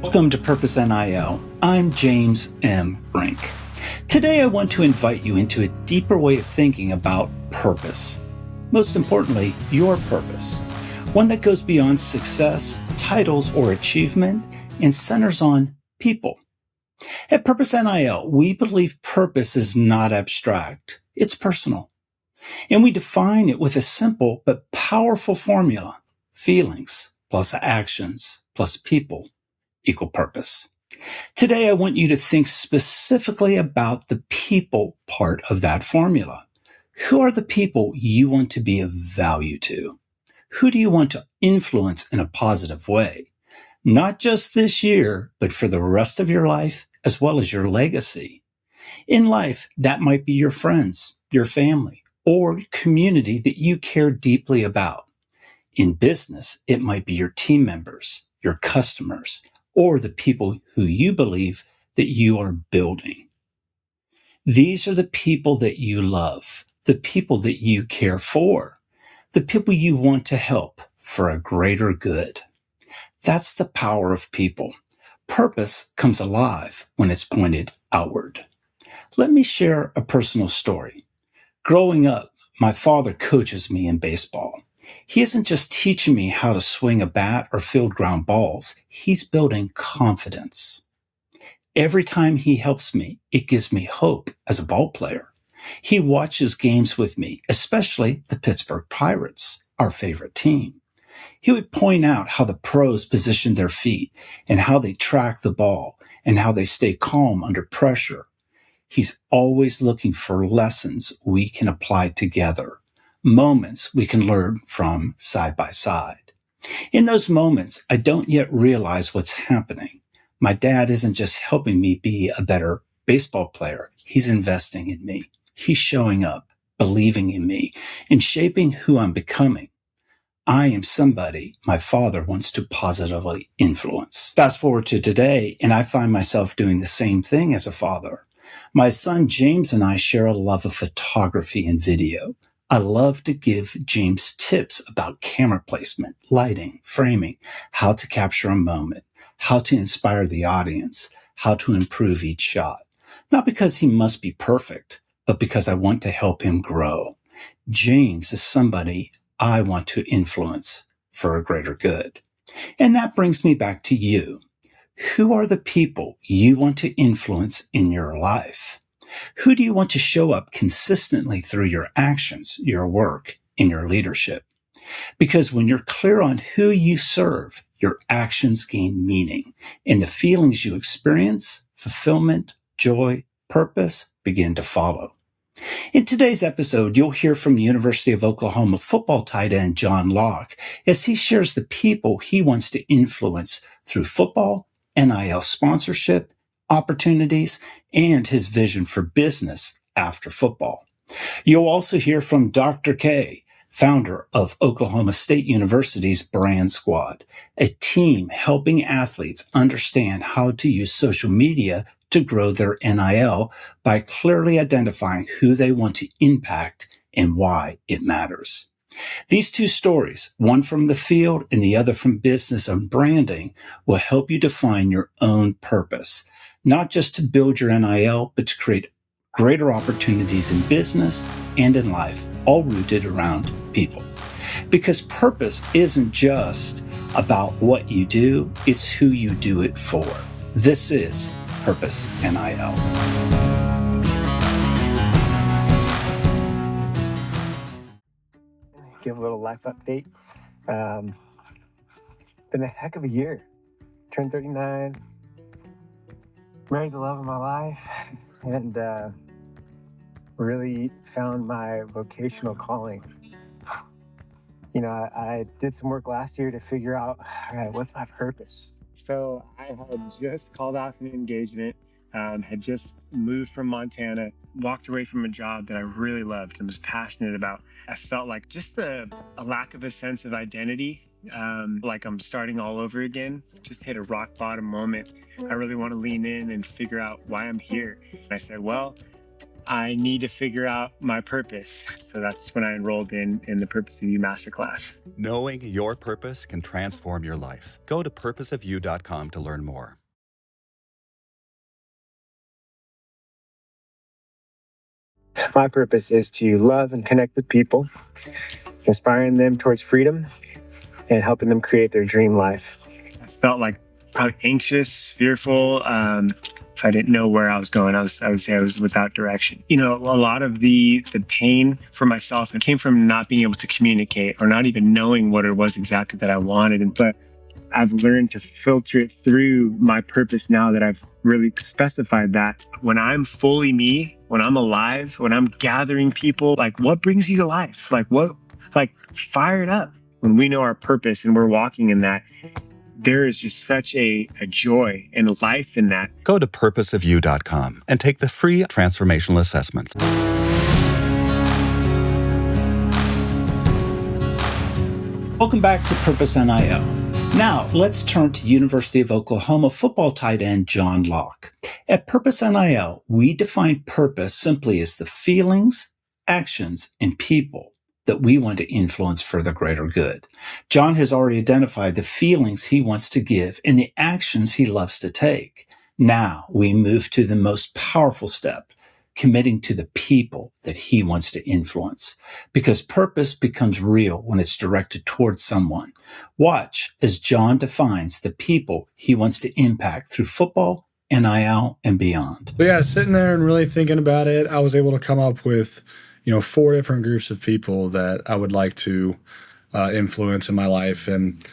Welcome to Purpose NIL. I'm James M. Rink. Today I want to invite you into a deeper way of thinking about purpose. Most importantly, your purpose. One that goes beyond success, titles, or achievement and centers on people. At Purpose NIL, we believe purpose is not abstract. It's personal. And we define it with a simple but powerful formula. Feelings plus actions plus people equal purpose. Today, I want you to think specifically about the people part of that formula. Who are the people you want to be of value to? Who do you want to influence in a positive way? Not just this year, but for the rest of your life, as well as your legacy. In life, that might be your friends, your family, or community that you care deeply about. In business, it might be your team members, your customers, or the people who you believe that you are building. These are the people that you love, the people that you care for, the people you want to help for a greater good. That's the power of people. Purpose comes alive when it's pointed outward. Let me share a personal story. Growing up, my father coaches me in baseball. He isn't just teaching me how to swing a bat or field ground balls. He's building confidence. Every time he helps me, it gives me hope as a ball player. He watches games with me, especially the Pittsburgh Pirates, our favorite team. He would point out how the pros position their feet and how they track the ball and how they stay calm under pressure. He's always looking for lessons we can apply together. Moments we can learn from side by side. In those moments, I don't yet realize what's happening. My dad isn't just helping me be a better baseball player. He's investing in me. He's showing up, believing in me, and shaping who I'm becoming. I am somebody my father wants to positively influence. Fast forward to today, and I find myself doing the same thing as a father. My son James and I share a love of photography and video. I love to give James tips about camera placement, lighting, framing, how to capture a moment, how to inspire the audience, how to improve each shot. Not because he must be perfect, but because I want to help him grow. James is somebody I want to influence for a greater good. And that brings me back to you. Who are the people you want to influence in your life? Who do you want to show up consistently through your actions, your work, and your leadership? Because when you're clear on who you serve, your actions gain meaning, and the feelings you experience, fulfillment, joy, purpose, begin to follow. In today's episode, you'll hear from University of Oklahoma football tight end John Locke as he shares the people he wants to influence through football, NIL sponsorship, opportunities, and his vision for business after football. You'll also hear from Dr. K, founder of Oklahoma State University's Brand Squad, a team helping athletes understand how to use social media to grow their NIL by clearly identifying who they want to impact and why it matters. These two stories, one from the field and the other from business and branding, will help you define your own purpose, not just to build your NIL, but to create greater opportunities in business and in life, all rooted around people. Because purpose isn't just about what you do, it's who you do it for. This is Purpose NIL. Give a little life update. Been a heck of a year. Turned 39, married the love of my life, and really found my vocational calling. You know, I did some work last year to figure out, all right, what's my purpose? So I had just called off an engagement, had just moved from Montana, walked away from a job that I really loved and was passionate about. I felt like just a lack of a sense of identity, like I'm starting all over again. Just hit a rock bottom moment. I really want to lean in and figure out why I'm here. And I said, well, I need to figure out my purpose. So that's when I enrolled in the Purpose NIL masterclass. Knowing your purpose can transform your life. Go to purposeofyou.com to learn more. My purpose is to love and connect with people, inspiring them towards freedom and helping them create their dream life. I felt like probably anxious, fearful. If I didn't know where I was going, I would say I was without direction. You know, a lot of the pain for myself came from not being able to communicate or not even knowing what it was exactly that I wanted. But I've learned to filter it through my purpose now that I've really specified that when I'm fully me, when I'm alive, when I'm gathering people, like what brings you to life? Like fire it up. When we know our purpose and we're walking in that, there is just such a joy and life in that. Go to purposeofyou.com and take the free transformational assessment. Welcome back to Purpose NIL. Now, let's turn to University of Oklahoma football tight end John Locke. At Purpose NIL, we define purpose simply as the feelings, actions, and people that we want to influence for the greater good. John has already identified the feelings he wants to give and the actions he loves to take. Now we move to the most powerful step, committing to the people that he wants to influence, because purpose becomes real when it's directed towards someone. Watch as John defines the people he wants to impact through football, NIL, and beyond. But yeah, sitting there and really thinking about it, I was able to come up with 4 different groups of people that I would like to influence in my life. And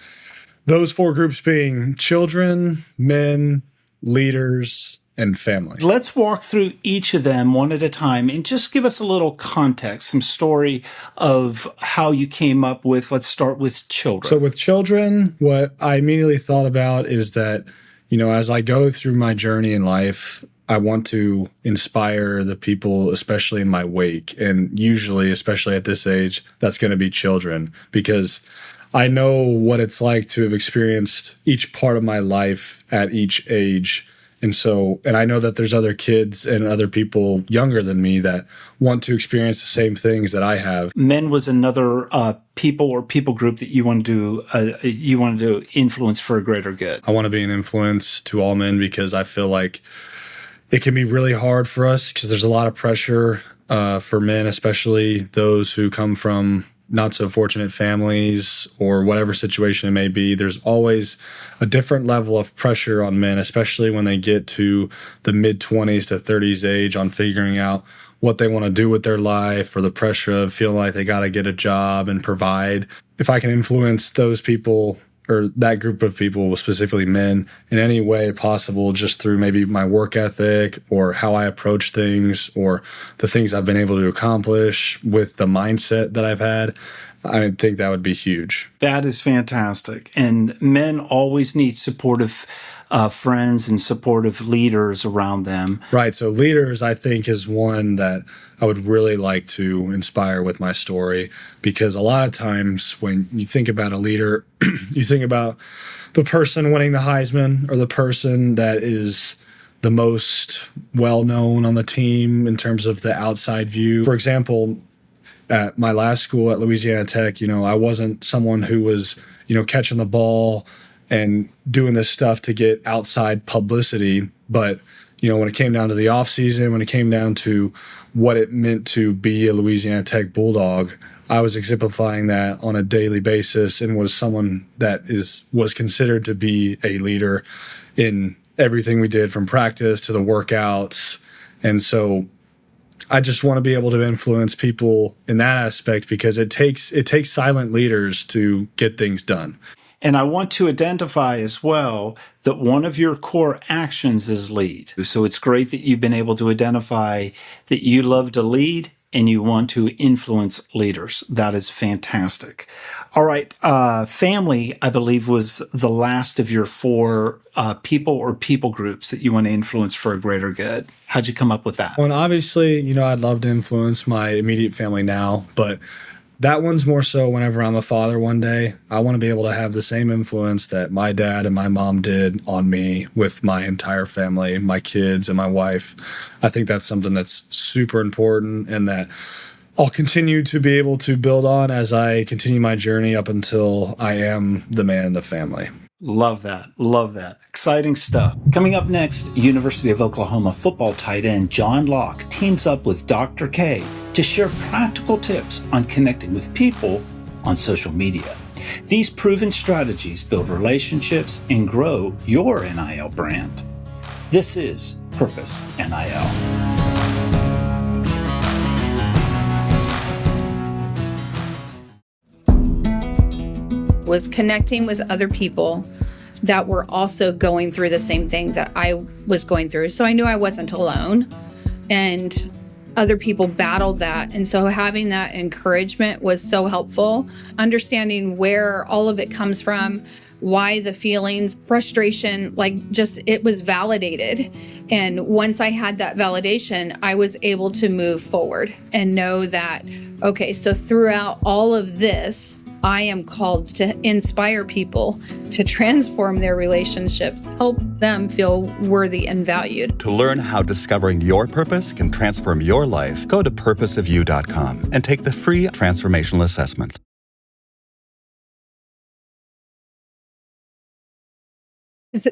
those 4 groups being children, men, leaders, and family. Let's walk through each of them one at a time and just give us a little context, some story of how you came up with, let's start with children. So with children, what I immediately thought about is that, as I go through my journey in life, I want to inspire the people, especially in my wake. And usually, especially at this age, that's going to be children, because I know what it's like to have experienced each part of my life at each age. And I know that there's other kids and other people younger than me that want to experience the same things that I have. Men was another people group that you wanted to influence for a greater good. I want to be an influence to all men because I feel like it can be really hard for us because there's a lot of pressure for men, especially those who come from not so fortunate families or whatever situation it may be. There's always a different level of pressure on men, especially when they get to the mid-20s to 30s age on figuring out what they want to do with their life, or the pressure of feeling like they got to get a job and provide. If I can influence those people, or that group of people, specifically men, in any way possible, just through maybe my work ethic or how I approach things or the things I've been able to accomplish with the mindset that I've had, I think that would be huge. That is fantastic. And men always need supportive friends and supportive leaders around them. Right. So leaders, I think, is one that I would really like to inspire with my story, because a lot of times when you think about a leader, you think about the person winning the Heisman or the person that is the most well-known on the team in terms of the outside view. For example, at my last school at Louisiana Tech, I wasn't someone who was, catching the ball and doing this stuff to get outside publicity. But, when it came down to the off season, when it came down to what it meant to be a Louisiana Tech Bulldog, I was exemplifying that on a daily basis and was someone that was considered to be a leader in everything we did, from practice to the workouts. And so I just want to be able to influence people in that aspect, because it takes silent leaders to get things done. And I want to identify as well that one of your core actions is lead. So it's great that you've been able to identify that you love to lead and you want to influence leaders. That is fantastic. All right. Family, I believe, was the last of your 4 people groups that you want to influence for a greater good. How'd you come up with that? Well, obviously, I'd love to influence my immediate family now, but that one's more so whenever I'm a father one day, I want to be able to have the same influence that my dad and my mom did on me with my entire family, my kids and my wife. I think that's something that's super important and that I'll continue to be able to build on as I continue my journey up until I am the man in the family. Love that. Love that. Exciting stuff. Coming up next, University of Oklahoma football tight end John Locke teams up with Dr. K to share practical tips on connecting with people on social media. These proven strategies build relationships and grow your NIL brand. This is Purpose NIL. Was connecting with other people that were also going through the same thing that I was going through. So I knew I wasn't alone, and other people battled that. And so having that encouragement was so helpful. Understanding where all of it comes from, why the feelings, frustration, it was validated. And once I had that validation, I was able to move forward and know that, okay, so throughout all of this, I am called to inspire people to transform their relationships, help them feel worthy and valued. To learn how discovering your purpose can transform your life, go to purposeofyou.com and take the free transformational assessment.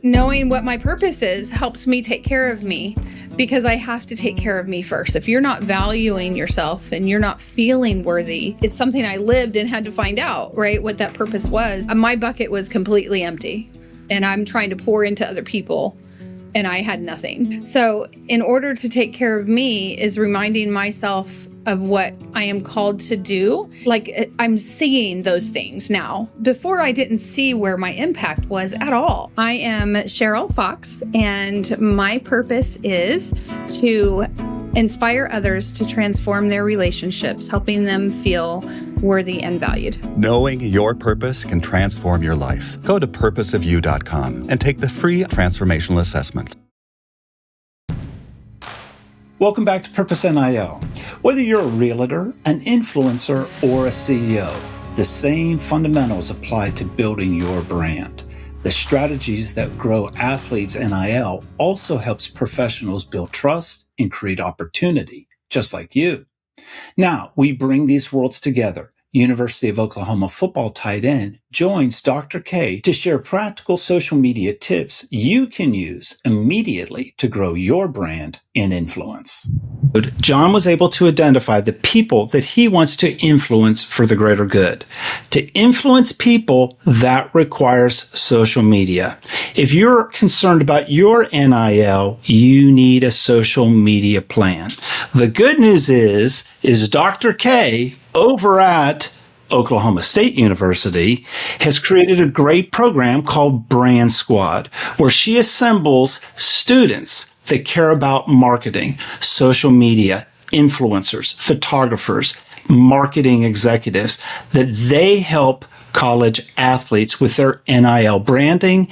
Knowing what my purpose is helps me take care of me, because I have to take care of me first. If you're not valuing yourself and you're not feeling worthy, it's something I lived and had to find out, right? What that purpose was. My bucket was completely empty, and I'm trying to pour into other people, and I had nothing. So in order to take care of me is reminding myself of what I am called to do. I'm seeing those things now. Before, I didn't see where my impact was at all. I am Cheryl Fox, and my purpose is to inspire others to transform their relationships, helping them feel worthy and valued. Knowing your purpose can transform your life. Go to purposeofyou.com and take the free transformational assessment. Welcome back to Purpose NIL. Whether you're a realtor, an influencer, or a CEO, the same fundamentals apply to building your brand. The strategies that grow athletes' NIL also helps professionals build trust and create opportunity, just like you. Now, we bring these worlds together. University of Oklahoma football tight end joins Dr. K to share practical social media tips you can use immediately to grow your brand and influence. John was able to identify the people that he wants to influence for the greater good. To influence people, that requires social media. If you're concerned about your NIL, you need a social media plan. The good news is Dr. K over at Oklahoma State University has created a great program called Brand Squad, where she assembles students that care about marketing, social media, influencers, photographers, marketing executives, that they help college athletes with their NIL branding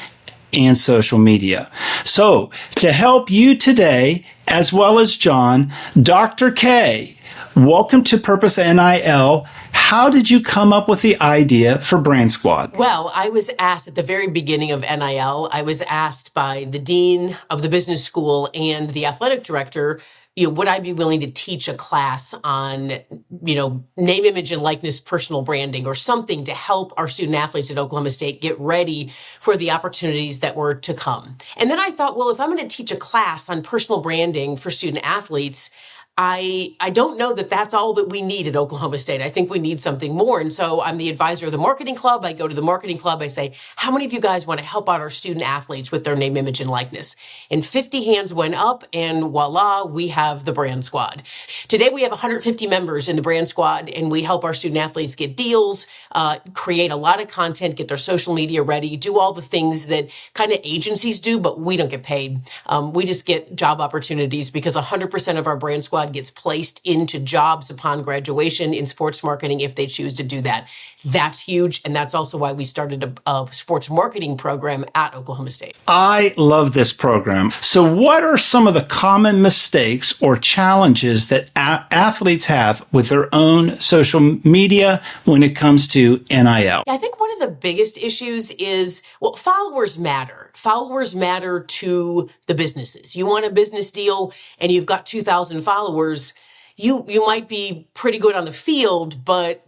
and social media. So to help you today, as well as John, Dr. K, welcome to Purpose NIL. How did you come up with the idea for Brand Squad? Well, I was asked at the very beginning of NIL, I was asked by the dean of the business school and the athletic director, would I be willing to teach a class on, name, image, and likeness, personal branding, or something to help our student athletes at Oklahoma State get ready for the opportunities that were to come. And then I thought, well, if I'm going to teach a class on personal branding for student athletes, I don't know that that's all that we need at Oklahoma State. I think we need something more. And so I'm the advisor of the marketing club. I go to the marketing club. I say, how many of you guys want to help out our student athletes with their name, image, and likeness? And 50 hands went up, and voila, we have the Brand Squad. Today, we have 150 members in the Brand Squad, and we help our student athletes get deals, create a lot of content, get their social media ready, do all the things that kind of agencies do, but we don't get paid. We just get job opportunities because 100% of our Brand Squad squad gets placed into jobs upon graduation in sports marketing if they choose to do that. That's huge. And that's also why we started a sports marketing program at Oklahoma State. I love this program. So what are some of the common mistakes or challenges that athletes have with their own social media when it comes to NIL? I think one of the biggest issues is, well, followers matter. Followers matter to the businesses. You want a business deal and you've got 2,000 followers. You might be pretty good on the field, but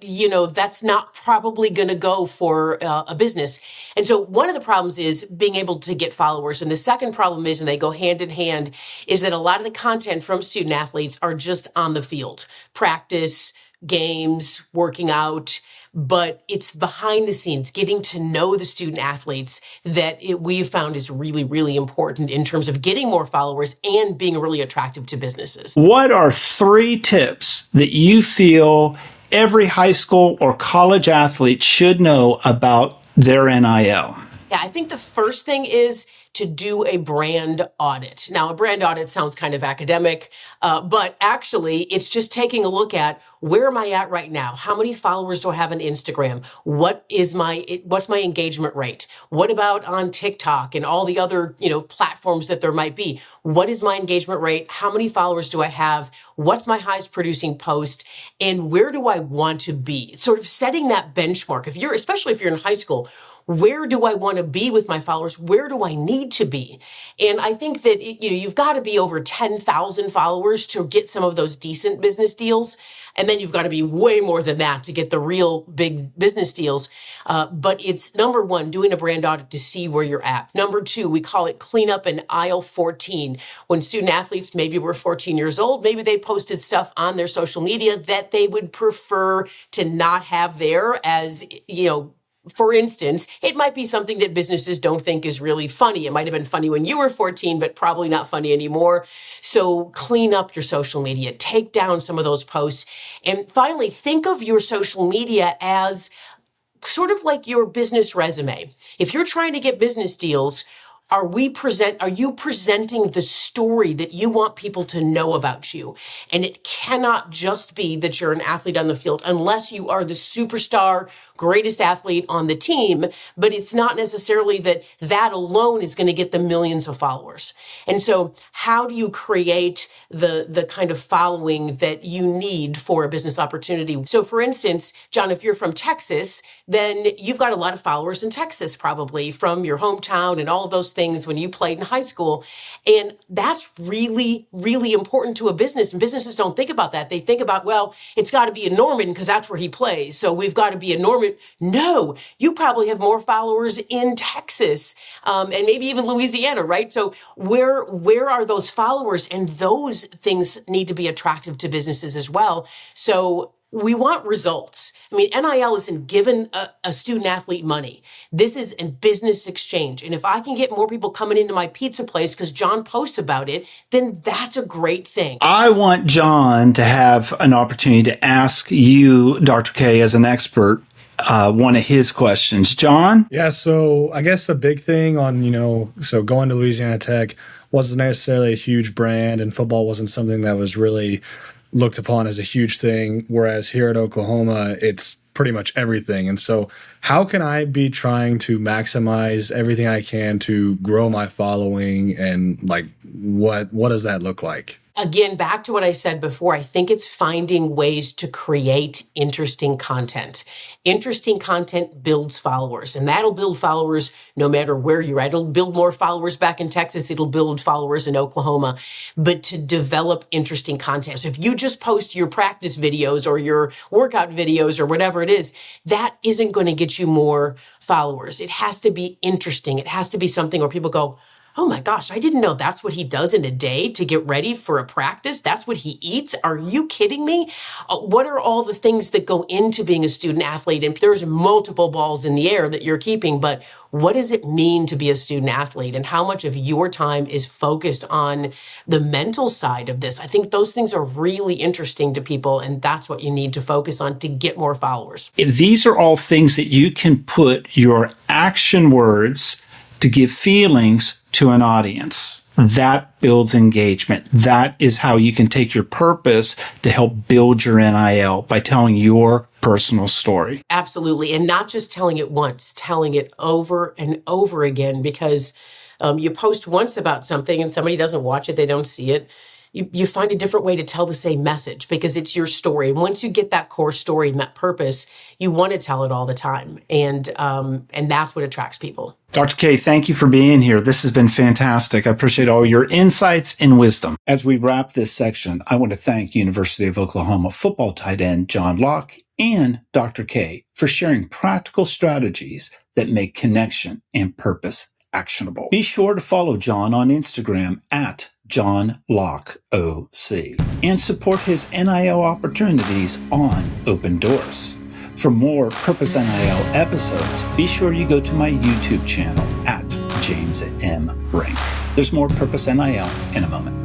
that's not probably going to go for a business. And so one of the problems is being able to get followers. And the second problem is, and they go hand in hand, is that a lot of the content from student athletes are just on the field, practice, games, working out. But it's behind the scenes, getting to know the student athletes that we've found is really, really important in terms of getting more followers and being really attractive to businesses. What are 3 tips that you feel every high school or college athlete should know about their NIL? Yeah, I think the first thing is to do a brand audit. Now, a brand audit sounds kind of academic, but actually it's just taking a look at where am I at right now? How many followers do I have on Instagram? What's my engagement rate? What about on TikTok and all the other, platforms that there might be? What is my engagement rate? How many followers do I have? What's my highest producing post? And where do I want to be? Sort of setting that benchmark. Especially if you're in high school, where do I want to be with my followers? Where do I need to be? And I think that, you've got to be over 10,000 followers to get some of those decent business deals. And then you've got to be way more than that to get the real big business deals. But it's number one, doing a brand audit to see where you're at. Number 2, we call it cleanup in aisle 14. When student athletes maybe were 14 years old, maybe they posted stuff on their social media that they would prefer to not have there as, for instance, it might be something that businesses don't think is really funny. It might have been funny when you were 14, but probably not funny anymore. So clean up your social media, take down some of those posts. And finally, think of your social media as sort of like your business resume. If you're trying to get business deals, are you presenting the story that you want people to know about you? And it cannot just be that you're an athlete on the field unless you are the superstar, greatest athlete on the team, but it's not necessarily that alone is going to get the millions of followers. And so how do you create the kind of following that you need for a business opportunity? So for instance, John, if you're from Texas, then you've got a lot of followers in Texas, probably from your hometown and all of those things when you played in high school. And that's really, really important to a business. And businesses don't think about that. They think about, well, it's got to be in Norman because that's where he plays. So we've got to be in Norman. No, you probably have more followers in Texas and maybe even Louisiana, right? So where are those followers? And those things need to be attractive to businesses as well. So we want results. I mean, NIL isn't giving a student athlete money. This is a business exchange. And if I can get more people coming into my pizza place because John posts about it, then that's a great thing. I want John to have an opportunity to ask you, Dr. K, as an expert, one of his questions. John? Yeah, so I guess the big thing on, so going to Louisiana Tech wasn't necessarily a huge brand, and football wasn't something that was really looked upon as a huge thing, whereas here at Oklahoma, it's pretty much everything. And so how can I be trying to maximize everything I can to grow my following, and what does that look like? Again, back to what I said before, I think it's finding ways to create interesting content. Interesting content builds followers, and that'll build followers no matter where you're at. It'll build more followers back in Texas. It'll build followers in Oklahoma. But to develop interesting content. So if you just post your practice videos or your workout videos or whatever it is, that isn't going to get you more followers. It has to be interesting. It has to be something where people go, oh my gosh, I didn't know that's what he does in a day to get ready for a practice. That's what he eats. Are you kidding me? What are all the things that go into being a student athlete? And there's multiple balls in the air that you're keeping, but what does it mean to be a student athlete, and how much of your time is focused on the mental side of this? I think those things are really interesting to people, and that's what you need to focus on to get more followers. These are all things that you can put your action words to give feelings to an audience. That builds engagement. That is how you can take your purpose to help build your NIL, by telling your personal story. Absolutely. And not just telling it once, telling it over and over again, because you post once about something and somebody doesn't watch it, they don't see it. You find a different way to tell the same message because it's your story. And once you get that core story and that purpose, you want to tell it all the time. And that's what attracts people. Dr. K, thank you for being here. This has been fantastic. I appreciate all your insights and wisdom. As we wrap this section, I want to thank University of Oklahoma football tight end John Locke and Dr. K for sharing practical strategies that make connection and purpose actionable. Be sure to follow John on Instagram at John Locke OC and support his NIL opportunities on Open Doors. For more Purpose NIL episodes, be sure you go to my YouTube channel at James M. Rink. There's more Purpose NIL in a moment.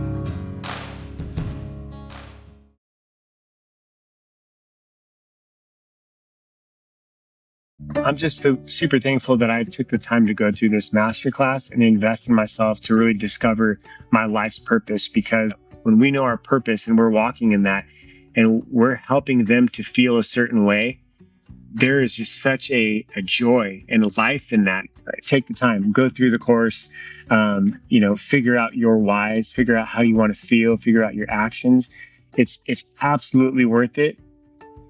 I'm just so super thankful that I took the time to go through this masterclass and invest in myself to really discover my life's purpose. Because when we know our purpose and we're walking in that and we're helping them to feel a certain way, there is just such a joy and life in that. Take the time, go through the course, figure out your whys, figure out how you want to feel, figure out your actions. It's absolutely worth it.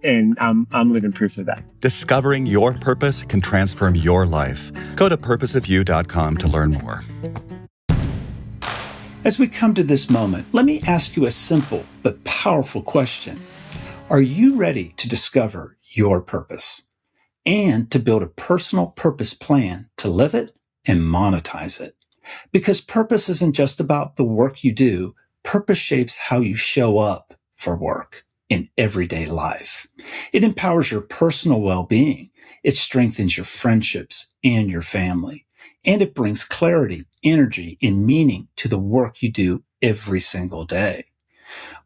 And I'm living proof of that. Discovering your purpose can transform your life. Go to purposeofyou.com to learn more. As we come to this moment, let me ask you a simple but powerful question. Are you ready to discover your purpose and to build a personal purpose plan to live it and monetize it? Because purpose isn't just about the work you do. Purpose shapes how you show up for work in everyday life. It empowers your personal well-being. It strengthens your friendships and your family. And it brings clarity, energy, and meaning to the work you do every single day.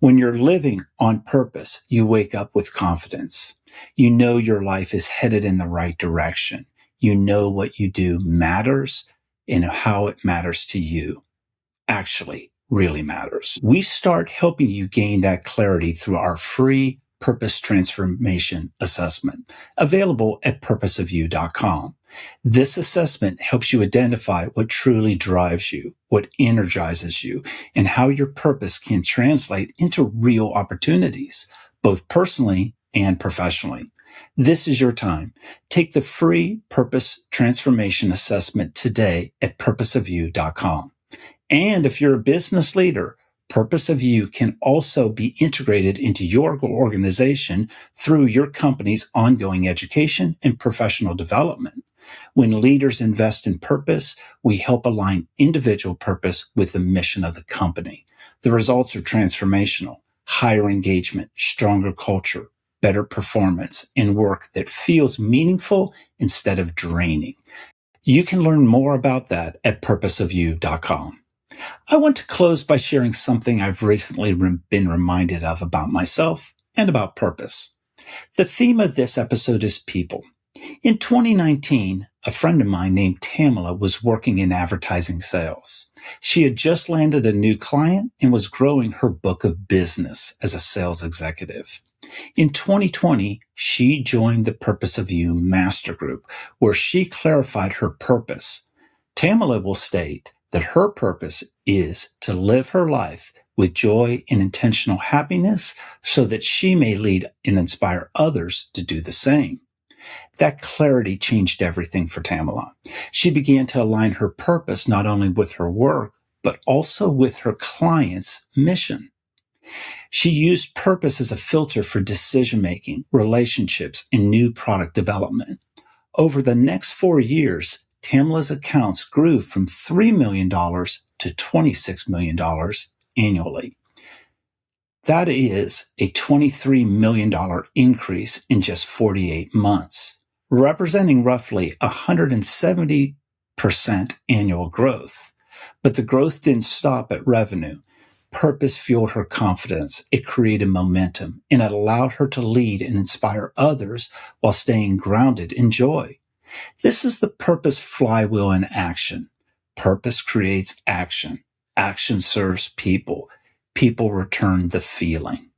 When you're living on purpose, you wake up with confidence. You know your life is headed in the right direction. You know what you do matters and how it matters to you. Actually, really matters. We start helping you gain that clarity through our free Purpose Transformation Assessment, available at purposeofyou.com. This assessment helps you identify what truly drives you, what energizes you, and how your purpose can translate into real opportunities, both personally and professionally. This is your time. Take the free Purpose Transformation Assessment today at purposeofyou.com. And if you're a business leader, Purpose of You can also be integrated into your organization through your company's ongoing education and professional development. When leaders invest in purpose, we help align individual purpose with the mission of the company. The results are transformational: higher engagement, stronger culture, better performance, and work that feels meaningful instead of draining. You can learn more about that at purposeofyou.com. I want to close by sharing something I've recently been reminded of about myself and about purpose. The theme of this episode is people. In 2019, a friend of mine named Tamala was working in advertising sales. She had just landed a new client and was growing her book of business as a sales executive. In 2020, she joined the Purpose of You Master Group, where she clarified her purpose. Tamala will state that her purpose is to live her life with joy and intentional happiness so that she may lead and inspire others to do the same. That clarity changed everything for Tamala. She began to align her purpose not only with her work, but also with her client's mission. She used purpose as a filter for decision-making, relationships, and new product development. Over the next 4 years, Tamala's accounts grew from $3 million to $26 million annually. That is a $23 million increase in just 48 months, representing roughly 170% annual growth. But the growth didn't stop at revenue. Purpose fueled her confidence. It created momentum, and it allowed her to lead and inspire others while staying grounded in joy. This is the purpose flywheel in action. Purpose creates action. Action serves people. People return the feeling.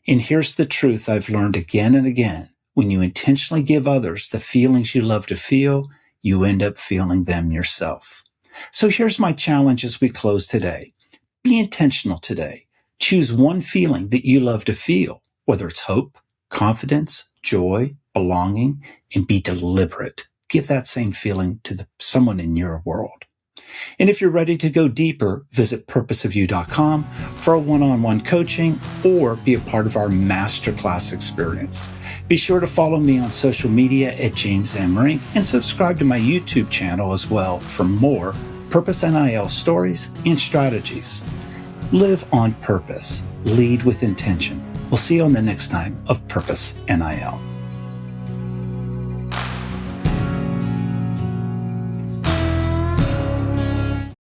And here's the truth I've learned again and again. When you intentionally give others the feelings you love to feel, you end up feeling them yourself. So here's my challenge as we close today. Be intentional today. Choose one feeling that you love to feel, whether it's hope, confidence, joy, belonging, and be deliberate. Give that same feeling to someone in your world. And if you're ready to go deeper, visit purposeofyou.com for a one-on-one coaching or be a part of our masterclass experience. Be sure to follow me on social media at James M. Rink and subscribe to my YouTube channel as well for more Purpose NIL stories and strategies. Live on purpose. Lead with intention. We'll see you on the next time of Purpose NIL.